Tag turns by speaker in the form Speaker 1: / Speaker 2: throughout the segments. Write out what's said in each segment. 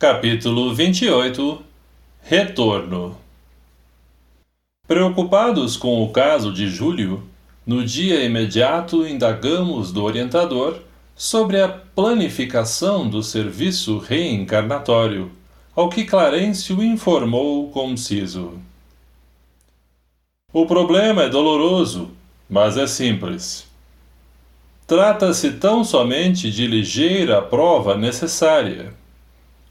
Speaker 1: Capítulo 28 Retorno. Preocupados com o caso de Júlio, no dia imediato indagamos do orientador sobre a planificação do serviço reencarnatório, ao que Clarencio informou conciso. O problema é doloroso, mas é simples. Trata-se tão somente de ligeira prova necessária.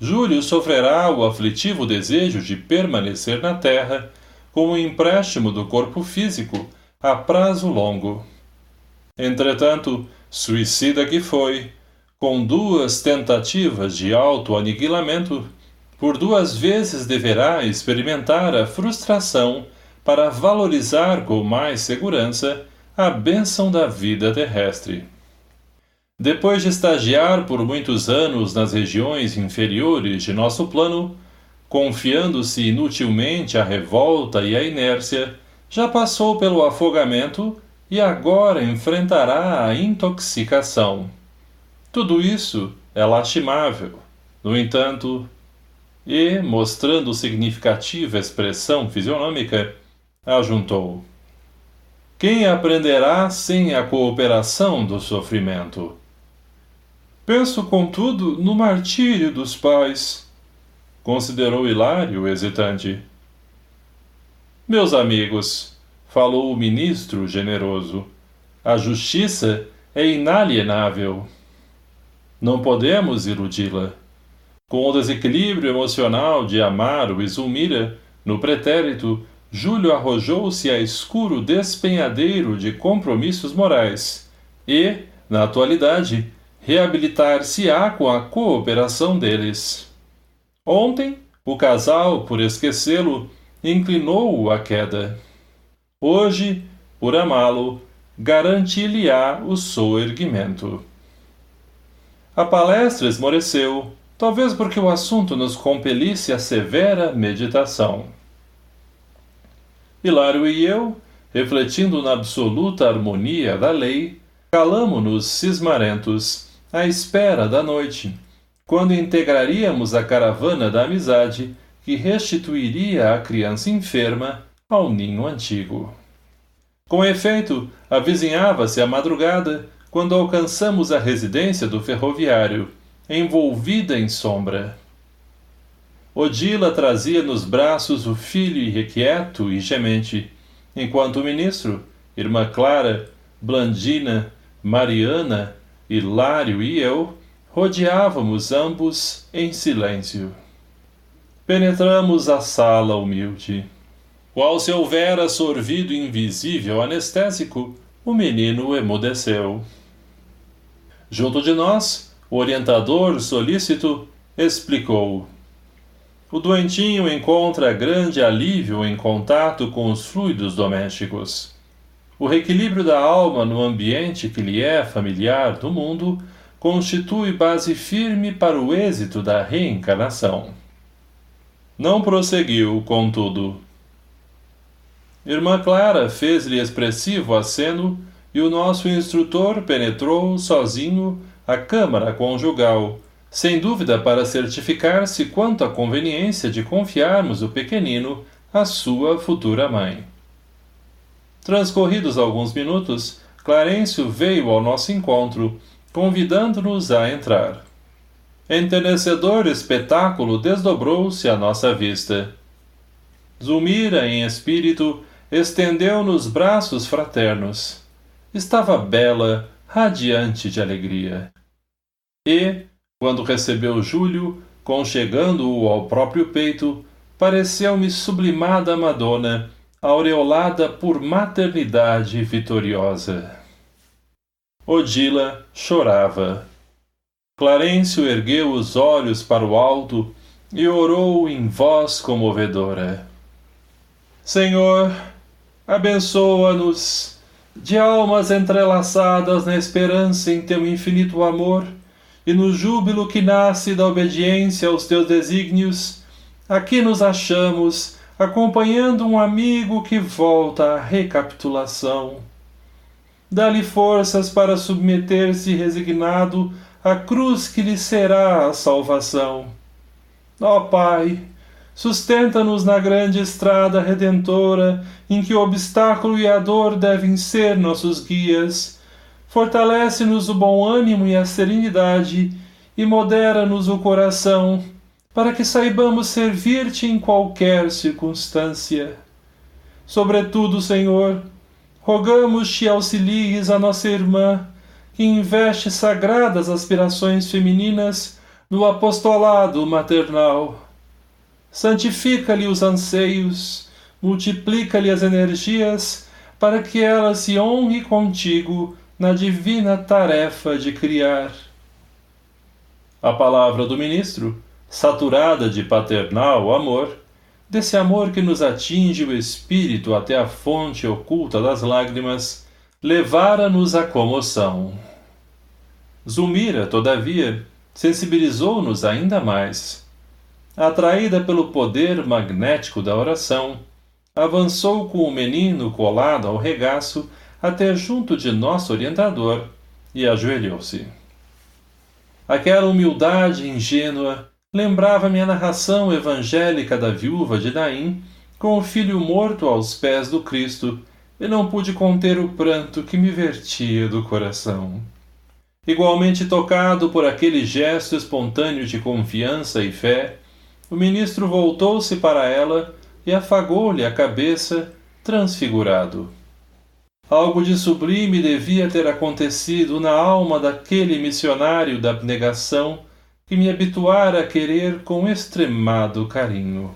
Speaker 1: Júlio sofrerá o aflitivo desejo de permanecer na Terra como empréstimo do corpo físico a prazo longo. Entretanto, suicida que foi, com 2 tentativas de autoaniquilamento, por 2 vezes deverá experimentar a frustração para valorizar com mais segurança a bênção da vida terrestre. Depois de estagiar por muitos anos nas regiões inferiores de nosso plano, confiando-se inutilmente à revolta e à inércia, já passou pelo afogamento e agora enfrentará a intoxicação. Tudo isso é lastimável. No entanto, e, mostrando significativa expressão fisionômica, ajuntou: quem aprenderá sem a cooperação do sofrimento? Penso, contudo, no martírio dos pais, considerou Hilário, hesitante. Meus amigos, falou o ministro generoso, a justiça é inalienável. Não podemos iludi-la. Com o desequilíbrio emocional de Amaro e Zulmira, no pretérito, Júlio arrojou-se a escuro despenhadeiro de compromissos morais e, na atualidade, reabilitar-se-á com a cooperação deles. Ontem, o casal, por esquecê-lo, inclinou-o à queda. Hoje, por amá-lo, garantir-lhe-á o soerguimento. A palestra esmoreceu, talvez porque o assunto nos compelisse a severa meditação. Hilário e eu, refletindo na absoluta harmonia da lei, calamo-nos cismarentos, à espera da noite, quando integraríamos a caravana da amizade que restituiria a criança enferma ao ninho antigo. Com efeito, avizinhava-se a madrugada quando alcançamos a residência do ferroviário, envolvida em sombra. Odila trazia nos braços o filho irrequieto e gemente, enquanto o ministro, irmã Clara, Blandina, Mariana, Hilário e eu rodeávamos ambos em silêncio. Penetramos a sala humilde. Qual se houvera sorvido invisível anestésico, o menino emudeceu. Junto de nós, o orientador solícito explicou. O doentinho encontra grande alívio em contato com os fluidos domésticos. O reequilíbrio da alma no ambiente que lhe é familiar do mundo constitui base firme para o êxito da reencarnação. Não prosseguiu, contudo. Irmã Clara fez-lhe expressivo aceno e o nosso instrutor penetrou, sozinho, a câmara conjugal, sem dúvida para certificar-se quanto à conveniência de confiarmos o pequenino à sua futura mãe. Transcorridos alguns minutos, Clarencio veio ao nosso encontro, convidando-nos a entrar. Enternecedor espetáculo desdobrou-se à nossa vista. Zulmira, em espírito, estendeu-nos braços fraternos. Estava bela, radiante de alegria. E, quando recebeu Júlio, conchegando-o ao próprio peito, pareceu-me sublimada Madonna, aureolada por maternidade vitoriosa. Odila chorava. Clarencio ergueu os olhos para o alto e orou em voz comovedora. Senhor, abençoa-nos, de almas entrelaçadas na esperança em teu infinito amor e no júbilo que nasce da obediência aos teus desígnios, aqui nos achamos, acompanhando um amigo que volta à recapitulação. Dá-lhe forças para submeter-se resignado à cruz que lhe será a salvação. Ó Pai, sustenta-nos na grande estrada redentora, em que o obstáculo e a dor devem ser nossos guias. Fortalece-nos o bom ânimo e a serenidade, e modera-nos o coração, para que saibamos servir-te em qualquer circunstância. Sobretudo, Senhor, rogamos-te auxilies a nossa irmã, que investe sagradas aspirações femininas no apostolado maternal. Santifica-lhe os anseios, multiplica-lhe as energias, para que ela se honre contigo na divina tarefa de criar. A palavra do ministro, saturada de paternal amor, desse amor que nos atinge o espírito até a fonte oculta das lágrimas, levara-nos à comoção. Zulmira, todavia, sensibilizou-nos ainda mais. Atraída pelo poder magnético da oração, avançou com o menino colado ao regaço até junto de nosso orientador e ajoelhou-se. Aquela humildade ingênua lembrava-me a narração evangélica da viúva de Naim com o filho morto aos pés do Cristo, e não pude conter o pranto que me vertia do coração. Igualmente tocado por aquele gesto espontâneo de confiança e fé, o ministro voltou-se para ela e afagou-lhe a cabeça, transfigurado. Algo de sublime devia ter acontecido na alma daquele missionário da abnegação que me habituara a querer com extremado carinho.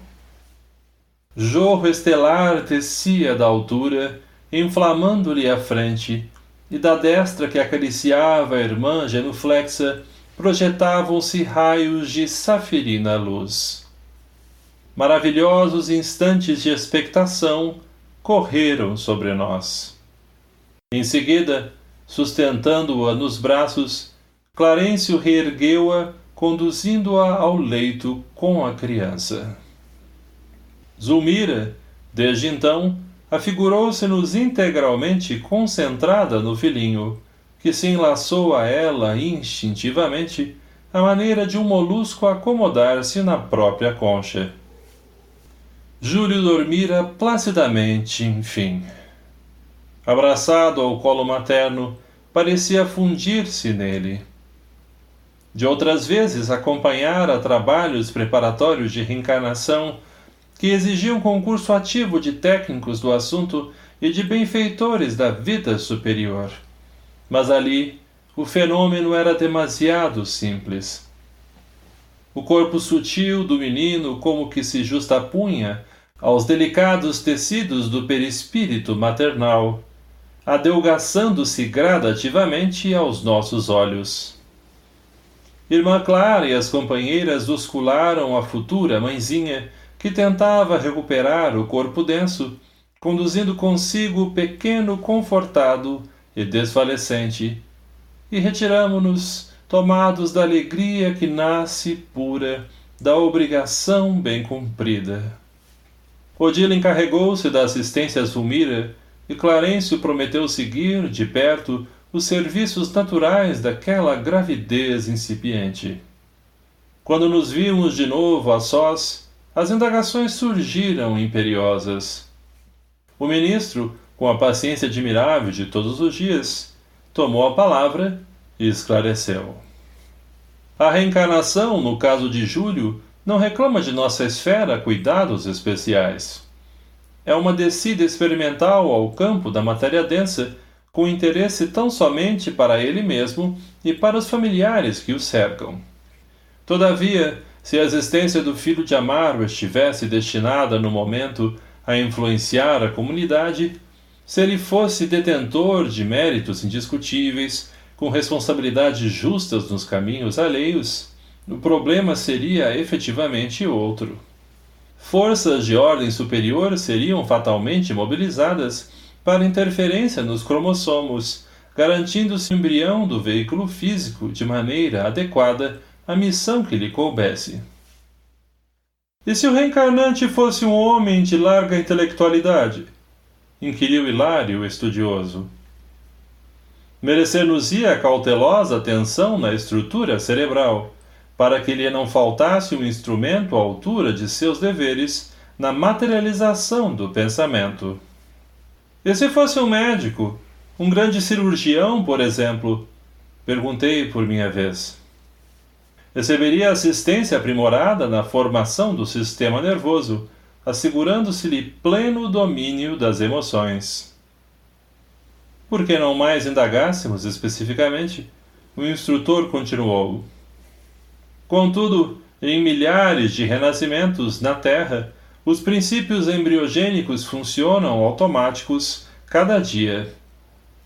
Speaker 1: Jorro estelar descia da altura, inflamando-lhe a frente, e da destra que acariciava a irmã genuflexa projetavam-se raios de safirina luz. Maravilhosos instantes de expectação correram sobre nós. Em seguida, sustentando-a nos braços, Clarencio reergueu-a, conduzindo-a ao leito com a criança. Zulmira, desde então, afigurou-se-nos integralmente concentrada no filhinho, que se enlaçou a ela instintivamente, à maneira de um molusco acomodar-se na própria concha. Júlio dormira placidamente, enfim. Abraçado ao colo materno, parecia fundir-se nele. De outras vezes acompanhara trabalhos preparatórios de reencarnação que exigiam concurso ativo de técnicos do assunto e de benfeitores da vida superior. Mas ali o fenômeno era demasiado simples. O corpo sutil do menino como que se justapunha aos delicados tecidos do perispírito maternal, adelgaçando-se gradativamente aos nossos olhos. Irmã Clara e as companheiras oscularam a futura mãezinha, que tentava recuperar o corpo denso, conduzindo consigo o pequeno confortado e desfalecente, e retiramo-nos, tomados da alegria que nasce pura da obrigação bem cumprida. Odila encarregou-se da assistência a Zulmira, e Clarencio prometeu seguir, de perto, os serviços naturais daquela gravidez incipiente. Quando nos vimos de novo a sós, as indagações surgiram imperiosas. O ministro, com a paciência admirável de todos os dias, tomou a palavra e esclareceu. A reencarnação, no caso de Júlio, não reclama de nossa esfera cuidados especiais. É uma descida experimental ao campo da matéria densa, com interesse tão somente para ele mesmo e para os familiares que o cercam. Todavia, se a existência do filho de Amaro estivesse destinada no momento a influenciar a comunidade, se ele fosse detentor de méritos indiscutíveis, com responsabilidades justas nos caminhos alheios, o problema seria efetivamente outro. Forças de ordem superior seriam fatalmente mobilizadas para interferência nos cromossomos, garantindo-se o embrião do veículo físico de maneira adequada à missão que lhe coubesse. E se o reencarnante fosse um homem de larga intelectualidade? Inquiriu Hilário, o estudioso. Merecer-nos-ia cautelosa atenção na estrutura cerebral, para que lhe não faltasse um instrumento à altura de seus deveres na materialização do pensamento. E se fosse um médico, um grande cirurgião, por exemplo? Perguntei por minha vez. Receberia assistência aprimorada na formação do sistema nervoso, assegurando-se-lhe pleno domínio das emoções. Por que não mais indagássemos especificamente? O instrutor continuou. Contudo, em milhares de renascimentos na Terra, os princípios embriogênicos funcionam automáticos cada dia.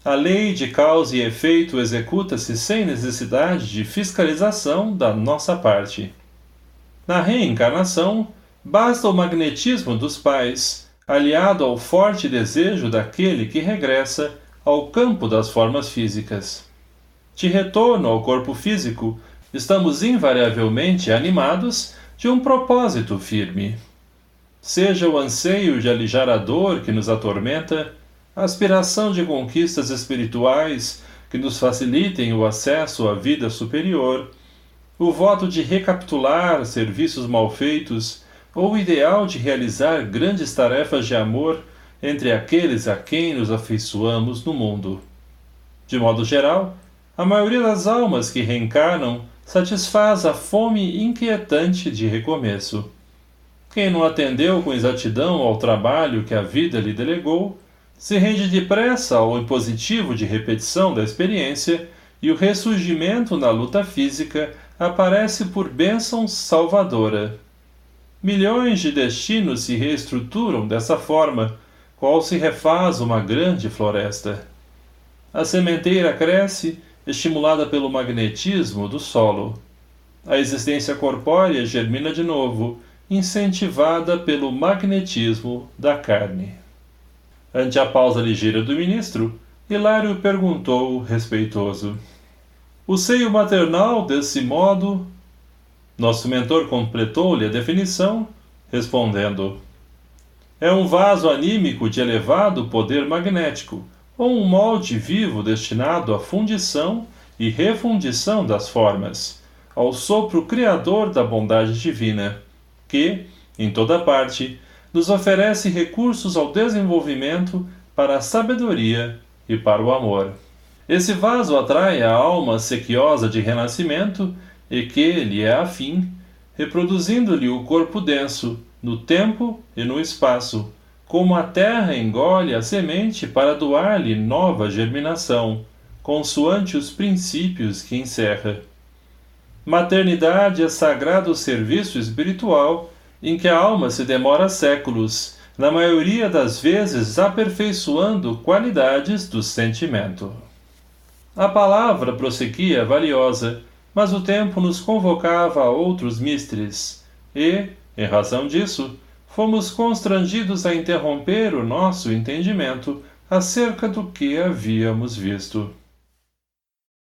Speaker 1: A lei de causa e efeito executa-se sem necessidade de fiscalização da nossa parte. Na reencarnação, basta o magnetismo dos pais, aliado ao forte desejo daquele que regressa ao campo das formas físicas. De retorno ao corpo físico, estamos invariavelmente animados de um propósito firme. Seja o anseio de alijar a dor que nos atormenta, a aspiração de conquistas espirituais que nos facilitem o acesso à vida superior, o voto de recapitular serviços mal feitos ou o ideal de realizar grandes tarefas de amor entre aqueles a quem nos afeiçoamos no mundo. De modo geral, a maioria das almas que reencarnam satisfaz a fome inquietante de recomeço. Quem não atendeu com exatidão ao trabalho que a vida lhe delegou, se rende depressa ao impositivo de repetição da experiência e o ressurgimento na luta física aparece por bênção salvadora. Milhões de destinos se reestruturam dessa forma, qual se refaz uma grande floresta. A sementeira cresce, estimulada pelo magnetismo do solo. A existência corpórea germina de novo, incentivada pelo magnetismo da carne. Ante a pausa ligeira do ministro, Hilário perguntou, respeitoso. O seio maternal, desse modo... Nosso mentor completou-lhe a definição, respondendo. É um vaso anímico de elevado poder magnético, ou um molde vivo destinado à fundição e refundição das formas, ao sopro criador da bondade divina, que, em toda parte, nos oferece recursos ao desenvolvimento para a sabedoria e para o amor. Esse vaso atrai a alma sequiosa de renascimento e que lhe é afim, reproduzindo-lhe o corpo denso, no tempo e no espaço, como a terra engole a semente para doar-lhe nova germinação, consoante os princípios que encerra. Maternidade é sagrado serviço espiritual em que a alma se demora séculos, na maioria das vezes aperfeiçoando qualidades do sentimento. A palavra prosseguia valiosa, mas o tempo nos convocava a outros mistres, e, em razão disso, fomos constrangidos a interromper o nosso entendimento acerca do que havíamos visto.